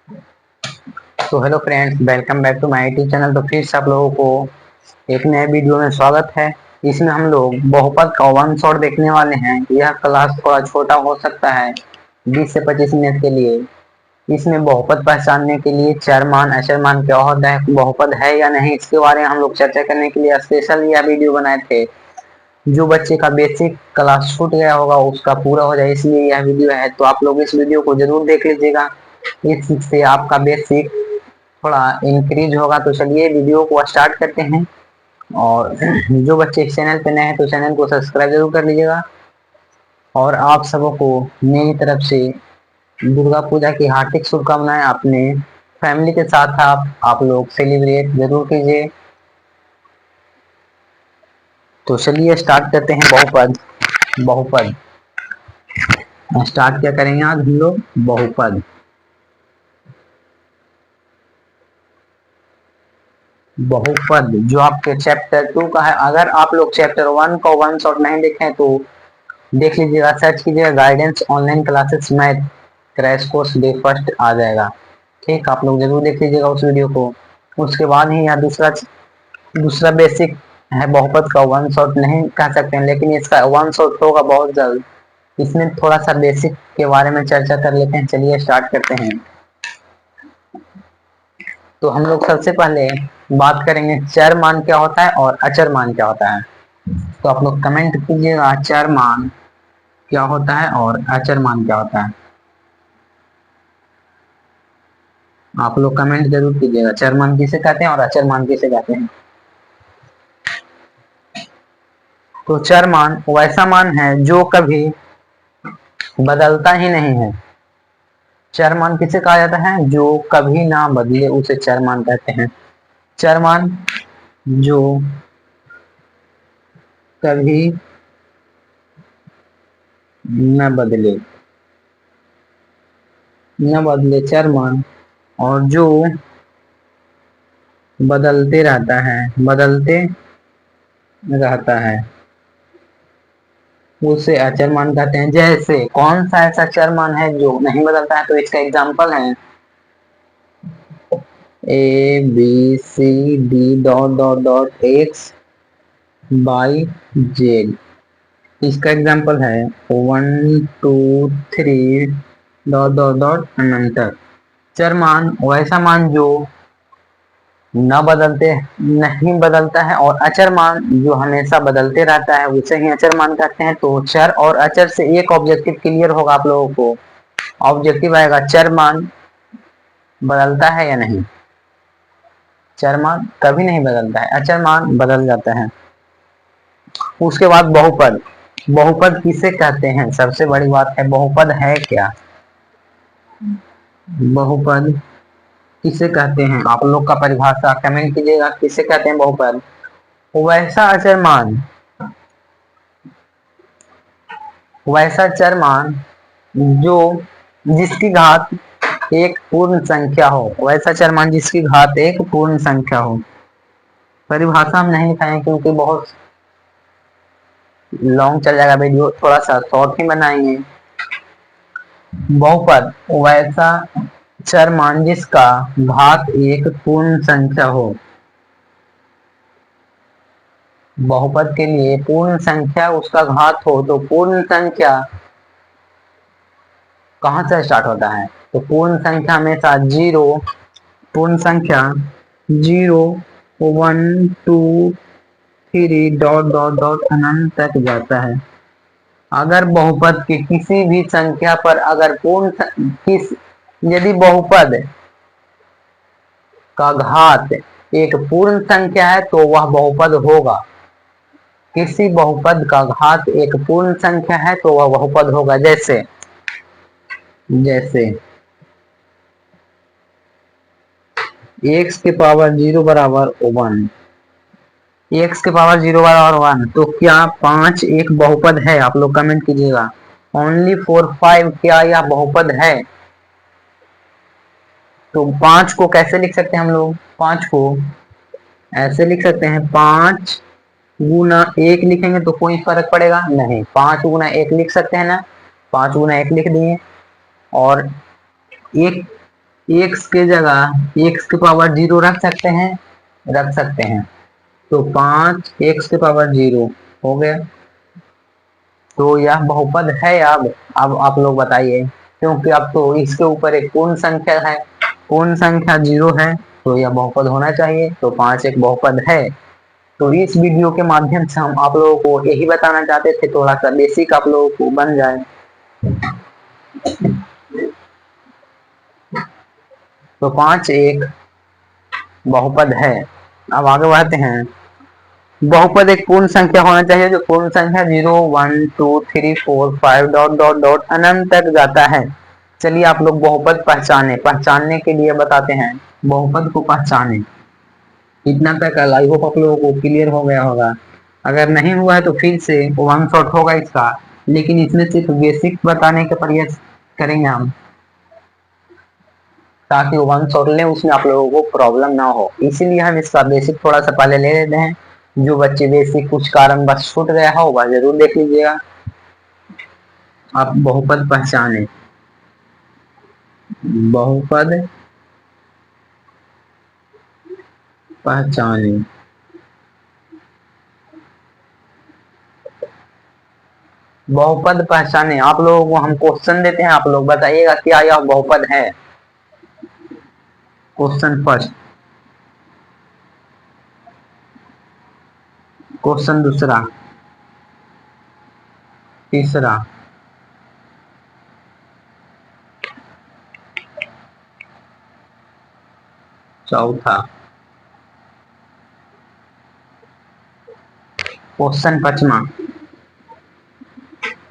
तो hello friends, welcome back to my YouTube channel. तो फिर से आप लोगों को एक नए वीडियो में स्वागत है। इसमें हम लोग बहुपद का वन शॉट देखने वाले हैं। यह क्लास थोड़ा छोटा हो सकता है, 20 से 25 मिनट के लिए। इसमें बहुपद पहचानने के लिए चर मान अचर मान क्या होता है, बहुपद है या नहीं, इसके बारे में हम लोग चर्चा करने के लिए स्पेशल यह वीडियो बनाए थे। जो बच्चे का बेसिक क्लास छूट गया होगा उसका पूरा हो जाए, इसलिए यह वीडियो है। तो आप लोग इस वीडियो को जरूर देख लीजिएगा, इससे आपका बेसिक थोड़ा इंक्रीज होगा। तो चलिए वीडियो को स्टार्ट करते हैं। और जो बच्चे इस चैनल पे नए हैं तो चैनल को सब्सक्राइब जरूर कर लीजिएगा। और आप सबको मेरी तरफ से दुर्गा पूजा की हार्दिक शुभकामनाएं। अपने फैमिली के साथ आप लोग सेलिब्रेट जरूर कीजिए। तो चलिए स्टार्ट करते हैं। बहुपद बहुपद स्टार्ट क्या करेंगे आज हम लोग? बहुपद। बहुपद जो आपके चैप्टर 2 का है। अगर आप लोग चैप्टर 1 को वन शॉट नहीं देखें तो देख लीजिएगा, सर्च कीजिएगा guidance online classes math crash course day first आ जाएगा। ठीक, आप लोग जरूर देख लीजिएगा उस वीडियो को। उसके बाद ही यहाँ दूसरा दूसरा बेसिक है बहुपद का। वन शॉट नहीं कह सकते हैं, लेकिन इसका वन शॉट होगा बहुत जल्द। इसमें थोड़ा सा बेसिक के बारे में चर्चा कर लेते हैं। चलिए स्टार्ट करते हैं। तो हम लोग सबसे पहले बात करेंगे चर मान क्या होता है और अचर मान क्या होता है। तो आप लोग कमेंट कीजिएगा चर मान क्या होता है और अचर मान क्या होता है। आप लोग कमेंट जरूर कीजिएगा, चर मान किसे कहते हैं और अचर मान किसे कहते हैं। तो चर मान वैसा मान है जो कभी बदलता ही नहीं है। चर मान किसे कहा जाता है? जो कभी ना बदले उसे चर मान कहते हैं। चर मान जो कभी न बदले चर मान, और जो बदलते रहता है उसे अचर मान कहते हैं। जैसे कौन सा ऐसा चर मान है जो नहीं बदलता है? तो इसका एग्जांपल है ABCD dot dot dot x by Z. इसका एग्जांपल है 1 2 3 डॉट डॉट डॉट अनंतर। चर मान वैसा मान जो न बदलते नहीं बदलता है, और अचर मान जो हमेशा बदलते रहता है उसे ही अचर मान कहते हैं। तो चर और अचर से एक ऑब्जेक्टिव क्लियर होगा आप लोगों को। ऑब्जेक्टिव आएगा चर मान बदलता है या नहीं। चर मान कभी नहीं बदलता है, अचर मान बदल जाता है। उसके बाद बहुपद। बहुपद किसे कहते हैं? सबसे बड़ी बात है बहुपद है क्या। बहुपद किसे कहते हैं? आप लोग का परिभाषा कमेंट कीजिएगा, किसे कहते हैं बहुपद? वैसा अचर मान वैसा चर मान जो जिसकी घात एक पूर्ण संख्या हो। वैसा चर मान जिसकी घात एक पूर्ण संख्या हो। परिभाषा हम नहीं लिखाएंगे क्योंकि बहुत लॉन्ग चल जाएगा वीडियो, थोड़ा सा शॉर्ट ही बनाएंगे। बहुपद वैसा चर मान जिसका घात एक पूर्ण संख्या हो। बहुपद के लिए पूर्ण संख्या उसका घात हो। तो पूर्ण संख्या कहां से स्टार्ट होता है? तो पूर्ण संख्या हमेशा जीरो, पूर्ण संख्या 0 1 2 3 डॉट डॉट डॉट अनंत तक जाता है। अगर बहुपद की किसी भी संख्या पर अगर किस यदि बहुपद का घात एक पूर्ण संख्या है तो वह बहुपद होगा। किसी बहुपद का घात एक पूर्ण संख्या है तो वह बहुपद होगा। जैसे जैसे एक्स के पावर 0 बराबर 1, एक्स के पावर 0 बराबर 1। तो क्या 5 एक बहुपद है? आप लोग कमेंट कीजिएगा। ओनली फॉर 5 क्या यह बहुपद है? तो 5 को कैसे लिख सकते हैं हम लोग? 5 को ऐसे लिख सकते हैं, 5 गुना 1 लिखेंगे तो कोई फर्क पड़ेगा नहीं। 5 गुना 1 लिख सकते हैं ना, 5 गुना 1 लिख दिए। और एक एक्स के जगह एक्स की पावर 0 रख सकते हैं, रख सकते हैं। तो 5 x⁻0 हो गया। तो यह बहुपद है। अब आप लोग बताइए, क्योंकि अब तो इसके ऊपर एक पूर्ण संख्या है, पूर्ण संख्या 0 है, तो यह बहुपद होना चाहिए। तो 5 एक बहुपद है। तो इस वीडियो के माध्यम से हम आप लोगों को यही बताना चाहते थे, थोड़ा सा बेसिक आप लोगों को बन जाए। तो 5 एक बहुपद है। अब आगे बढ़ते हैं। बहुपद एक पूर्ण संख्या होना चाहिए, जो पूर्ण संख्या 0 1 2 3 4 5 डॉट डॉट डॉट अनंत तक जाता है। चलिए आप लोग बहुपद पहचानने के लिए बताते हैं। बहुपद को पहचाने, इतना तक आई होप आप लोगों को क्लियर हो गया होगा। अगर नहीं हुआ है तो फिर से वन शॉट होगा इसका, लेकिन इसमें सिर्फ बेसिक बताने का प्रयास करेंगे हम, ताकि वन शॉट लें उसमें आप लोगों को प्रॉब्लम ना हो। इसीलिए हम इसका बेसिक थोड़ा सा पहले ले लेते हैं। जो बच्चे बेसिक कुछ कारण बस छूट गया हो वह जरूर देख लीजिएगा। आप बहुपद पहचाने, बहुपद पहचाने। बहुपद पहचाने, आप लोगों को हम क्वेश्चन देते हैं, आप लोग बताइएगा क्या यह बहुपद है। क्वेश्चन फर्स्ट, क्वेश्चन दूसरा, तीसरा, चौथा, क्वेश्चन पांचवा।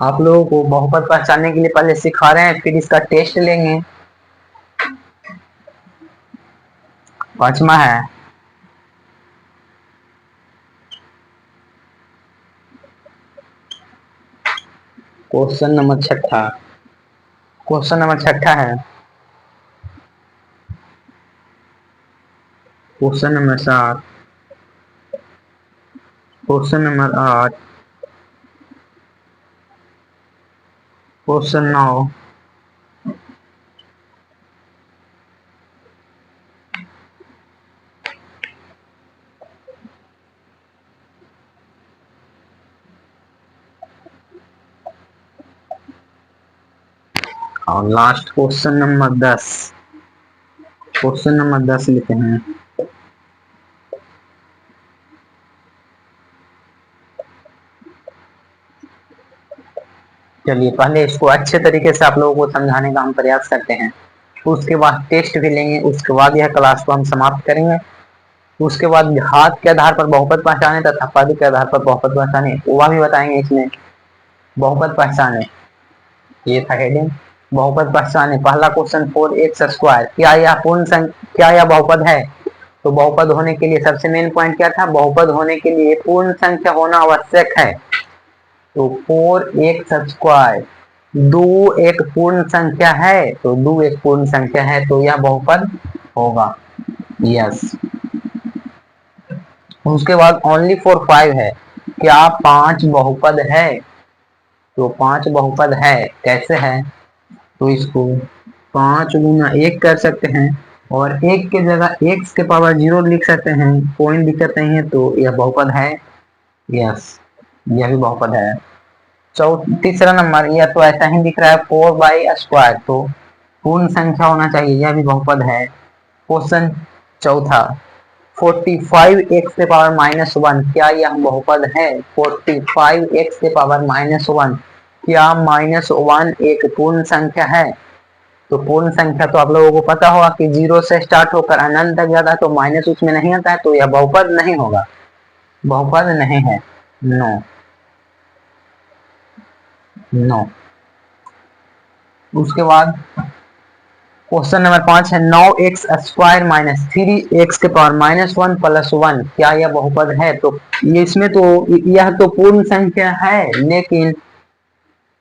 आप लोगों को बहुपद पहचानने के लिए पहले सिखा रहे हैं, फिर इसका टेस्ट लेंगे। पांचवा है क्वेश्चन नंबर छठा। क्वेश्चन नंबर छठा है question number 7, question number 8, question 9, और last question number 10। Question number 10 लिखे हैं। चलिए पहले इसको अच्छे तरीके से आप लोगों को समझाने का हम प्रयास करते हैं, उसके बाद टेस्ट भी लेंगे, उसके बाद यह क्लास को हम समाप्त करेंगे। उसके बाद हाथ के आधार पर बहुपद पहचाने तथा पद के आधार पर बहुपद पहचाने वह भी बताएंगे इसमें। बहुपद पहचाने, ये था हेडिंग। बहुपद पहचाने, पहला क्वेश्चन 4x², क्या यह बहुपद है। तो बहुपद होने के लिए सबसे मेन पॉइंट क्या था, बहुपद होने के लिए पूर्ण संख्या होना आवश्यक है। तो 4x², 2 एक पूर्ण संख्या है, तो 2 एक पूर्ण संख्या है, तो यह बहुपद होगा। यस। उसके बाद ओनली फॉर 5 है, क्या 5 बहुपद है। तो 5 बहुपद है, कैसे है, तो इसको 5 गुना 1 कर सकते हैं, और 1 के जगह x⁻0 लिख सकते हैं, कोई दिक्कत नहीं है, तो यह बहुपद है। यस, यह भी बहुपद है। तीसरा नंबर, यह तो ऐसा ही दिख रहा है 4/², तो पूर्ण संख्या होना चाहिए, यह भी बहुपद है। क्वेश्चन चौथा, 45x⁻1, क्या यह बहुपद है। 45x⁻1, क्या -1 एक पूर्ण संख्या है। तो पूर्ण संख्या तो आप लोगों को पता होगा कि 0 से स्टार्ट होकर अनंत तक जाता है, तो माइनस उसमें नहीं आता है, तो यह बहुपद नहीं होगा, बहुपद नहीं है। No, no. उसके बाद क्वेश्चन नंबर 5 है 9x² - 3x⁻1 + 1, क्या यह बहुपद है। तो इसमें तो यह तो पूर्ण संख्या है, लेकिन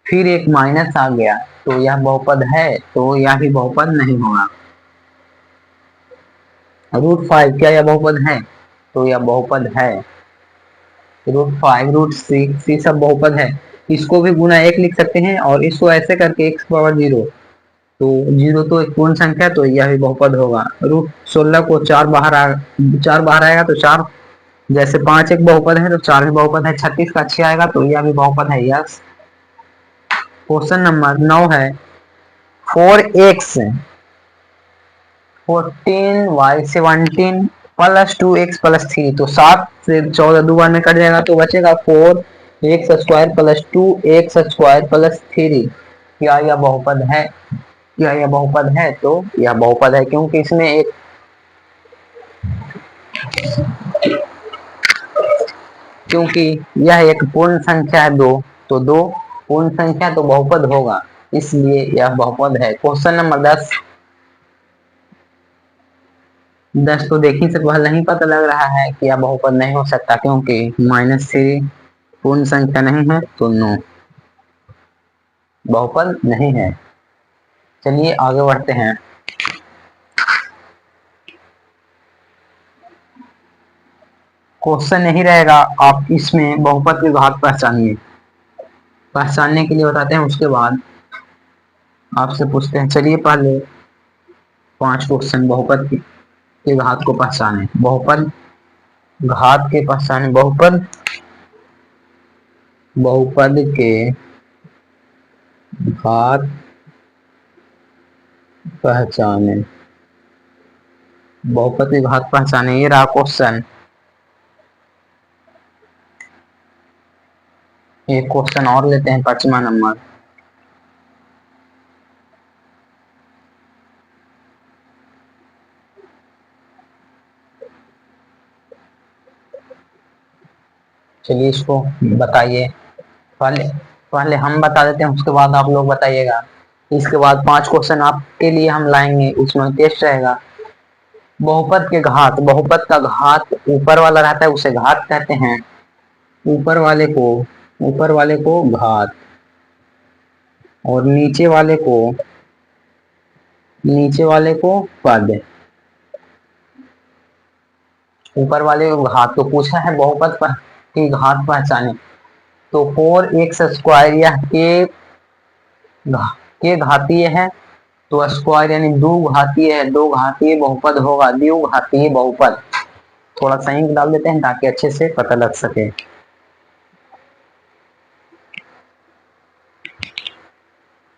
फिर एक माइनस आ गया, तो यह बहुपद है, तो यह भी बहुपद नहीं होगा। √5, क्या यह बहुपद है। तो यह बहुपद है। √5, √6 सब बहुपद है। इसको भी गुना 1 लिख सकते हैं, और इसको ऐसे करके x⁻0 तो 0 तो एक पूर्ण संख्या, तो यह भी बहुपद होगा। √16 को 4 बाहर आएगा तो 4, जैसे 5 एक बहुपद है तो 4 भी बहुपद है। 36 का 6 आएगा तो यह भी बहुपद है। यस। क्वेश्चन नंबर 9 है 4x 14y 17 plus 2x plus 3। तो 7 से 14 दो बार में कट जाएगा तो बचेगा 4x² प्लस 2x² प्लस 3। क्या यह बहुपद है? क्या यह बहुपद है? तो यह बहुपद है, क्योंकि इसमें एक क्योंकि यह एक पूर्ण संख्या है 2, तो 2 पूर्ण संख्या तो बहुपद होगा, इसलिए यह बहुपद है। क्वेश्चन नंबर 10 तो देखने से पहले नहीं पता लग रहा है कि यह बहुपद नहीं हो सकता, क्योंकि -3 पूर्ण संख्या नहीं है, तो नो, बहुपद नहीं है। चलिए आगे बढ़ते हैं। क्वेश्चन नहीं रहेगा, आप इसमें बहुपद की घात पहचानिए। पहचानने के लिए बताते हैं, उसके बाद आपसे पूछते हैं। चलिए पहले 5 क्वेश्चन बहुपद के घात को पहचाने। बहुपद घात के पहचाने। बहुपद के घात पहचाने। बहुपद की घात पहचाने, ये रहा क्वेश्चन। एक क्वेश्चन और लेते हैं, 5वां नंबर। चलिए इसको बताइए। पहले पहले हम बता देते हैं, उसके बाद आप लोग बताइएगा। इसके बाद 5 क्वेश्चन आपके लिए हम लाएंगे, उसमें टेस्ट रहेगा। बहुपद के घात। बहुपद का घात ऊपर वाला रहता है, उसे घात कहते हैं। ऊपर वाले को घात, और नीचे वाले को पद। ऊपर वाले को घात। तो पूछा है बहुपद की घात पहचाने, तो 4x², यह के घातीय है, तो स्क्वायर यानी दो घातीय है, दो घातीय बहुपद होगा, द्विघातीय बहुपद। थोड़ा सा इंक डाल देते हैं ताकि अच्छे से पता लग सके।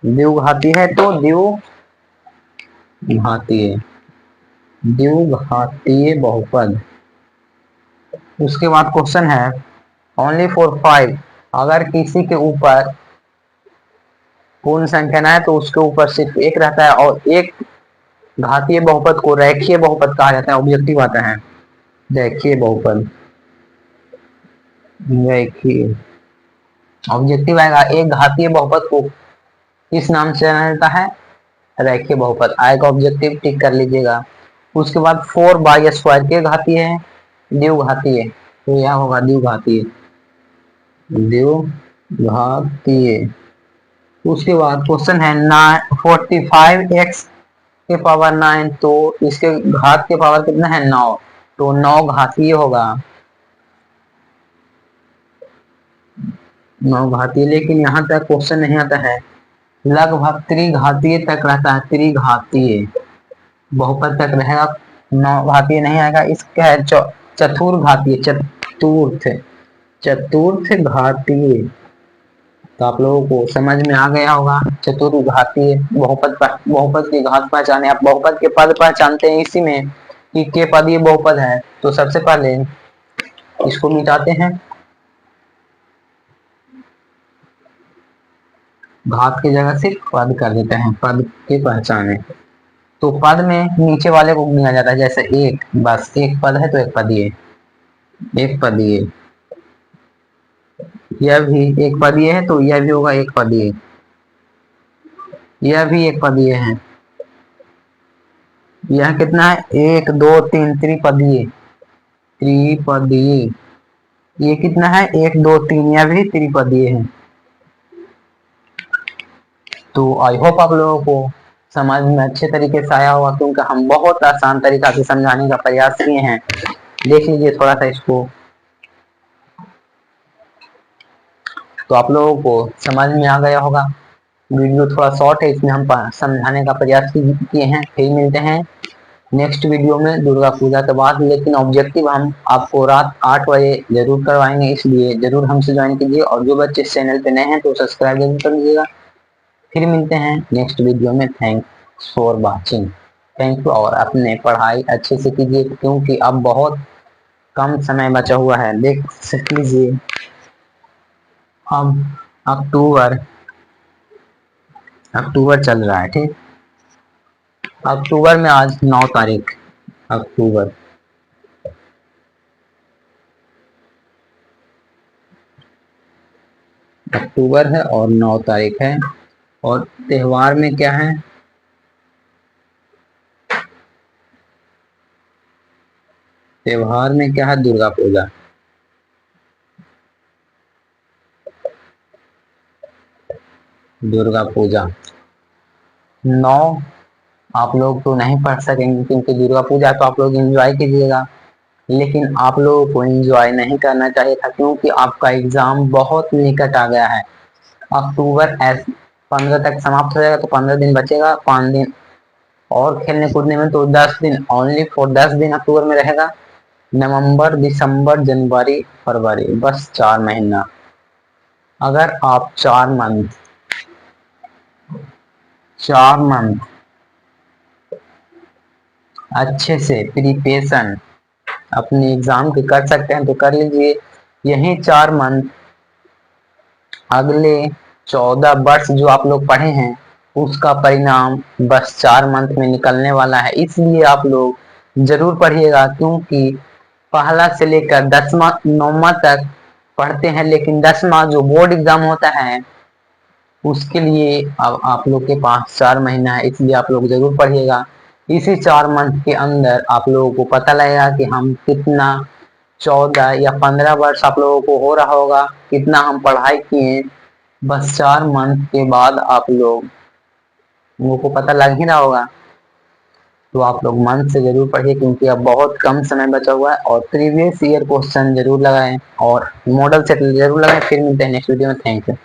द्विघाती है तो द्विघातीय बहुपद। उसके बाद क्वेश्चन है ओनली फॉर 5। अगर किसी के ऊपर पूर्ण संख्या ना है तो उसके ऊपर सिर्फ एक रहता है, और एक घातीय बहुपद को रेखीय बहुपद कहा जाता है। ऑब्जेक्टिव आता है रेखीय बहुपद। रेखीय ऑब्जेक्टिव आएगा। एक घातीय बहुपद को किस नाम से जाना जाता है? रेखीय बहुपद आएगा। ऑब्जेक्टिव टिक कर लीजिएगा। उसके बाद 4y² के घातीय है, द्विघातीय, तो यह होगा द्विघातीय। द्विघातीय। उसके बाद क्वेश्चन है 45x के पावर 9, तो इसके घात के पावर कितना है? 9, तो 9 घातीय होगा। 9 घातीय, लेकिन यहाँ तक क्वेश्चन नहीं आता है। लगभग त्रिघातीय तक रहता है। त्रिघातीय बहुपद तक रहेगा, 9 घातीय नहीं आएगा। इसका है चतुर्घातीय। चतुर्थ घातीय। तो आप लोगों को समझ में आ गया होगा। चतुर्घातीय बहुपद की घात पहचाने। आप बहुपद के पद पहचानते हैं इसी में कि के पद ये बहुपद है। तो सबसे पहले इसको मिटाते हैं, घात की जगह सिर्फ पद कर देते हैं। पद के पहचाने, तो पद में नीचे वाले को गिना जाता है। जैसे एक, बस एक पद है तो एक पदीय। एक पदीय। यह भी एक पदीय है, तो यह भी होगा एक पदीय। यह भी एक पदीय है। यह कितना है? 1 2 3, त्रिपदीय। त्रिपदीय। ये कितना है? 1 2 3, यह भी त्रिपदीय है। तो आई होप आप लोगों को समझ में अच्छे तरीके से आया होगा, क्योंकि हम बहुत आसान तरीका से समझाने का प्रयास किए हैं। देख लीजिए थोड़ा सा इसको, तो आप लोगों को समझ में आ गया होगा। वीडियो थोड़ा शॉर्ट है, इसमें हम समझाने का प्रयास किए हैं। फिर मिलते हैं नेक्स्ट वीडियो में दुर्गा पूजा के बाद, लेकिन ऑब्जेक्टिव हम आपको रात 8 बजे जरूर करवाएंगे, इसलिए जरूर हमसे ज्वाइन कीजिए। और जो बच्चे इस चैनल पे नए हैं तो सब्सक्राइब जरूर कर लीजिएगा। फिर मिलते हैं नेक्स्ट वीडियो में। Thanks for watching. Thank you. और अपने पढ़ाई अच्छे से कीजिए, क्योंकि अब बहुत कम समय बचा हुआ है। देख सक लीजिए अब अक्टूबर अक्टूबर चल रहा है, ठीक। अक्टूबर में आज 9 तारीख अक्टूबर अक्टूबर है और 9 तारीख है। और त्योहार में क्या है? त्योहार में क्या है? दुर्गा पूजा। दुर्गा पूजा 9 आप लोग तो नहीं पढ़ सकेंगे, क्योंकि दुर्गा पूजा तो आप लोग एंजॉय कीजिएगा, लेकिन आप लोगों को एंजॉय नहीं करना चाहिए था, क्योंकि आपका एग्जाम बहुत निकट आ गया है। अक्टूबर 15 तक समाप्त हो जाएगा, तो 15 दिन बचेगा, 5 दिन और खेलने कूदने में, तो 10 दिन ओनली फॉर 10 दिन अक्टूबर में रहेगा। नवंबर, दिसंबर, जनवरी, फरवरी, बस 4 महीना। अगर आप 4 मंथ अच्छे से प्रिपरेशन अपने एग्जाम की कर सकते हैं तो कर लीजिए। यही 4 मंथ अगले 14 वर्ष जो आप लोग पढ़े हैं उसका परिणाम बस 4 मंथ में निकलने वाला है। इसलिए आप लोग जरूर पढ़िएगा, क्योंकि पहला से लेकर 10वां 9वां तक पढ़ते हैं, लेकिन 10वां जो बोर्ड एग्जाम होता है उसके लिए अब आप लोग के पास 4 महीना है, इसलिए आप लोग जरूर पढ़िएगा। इसी 4 मंथ के अंदर आप लोगों को पता लगेगा कि हम कितना 14 या 15 वर्ष आप लोगों को हो रहा होगा, कितना हम पढ़ाई किए। बस 4 मंथ के बाद आप लोगों को पता लग ही रहा होगा। तो आप लोग मन से जरूर पढ़िए, क्योंकि अब बहुत कम समय बचा हुआ है। और प्रीवियस ईयर क्वेश्चन जरूर लगाएं और मॉडल सेट जरूर लगाएं। फिर मिलते हैं नेक्स्ट वीडियो में। Thank you.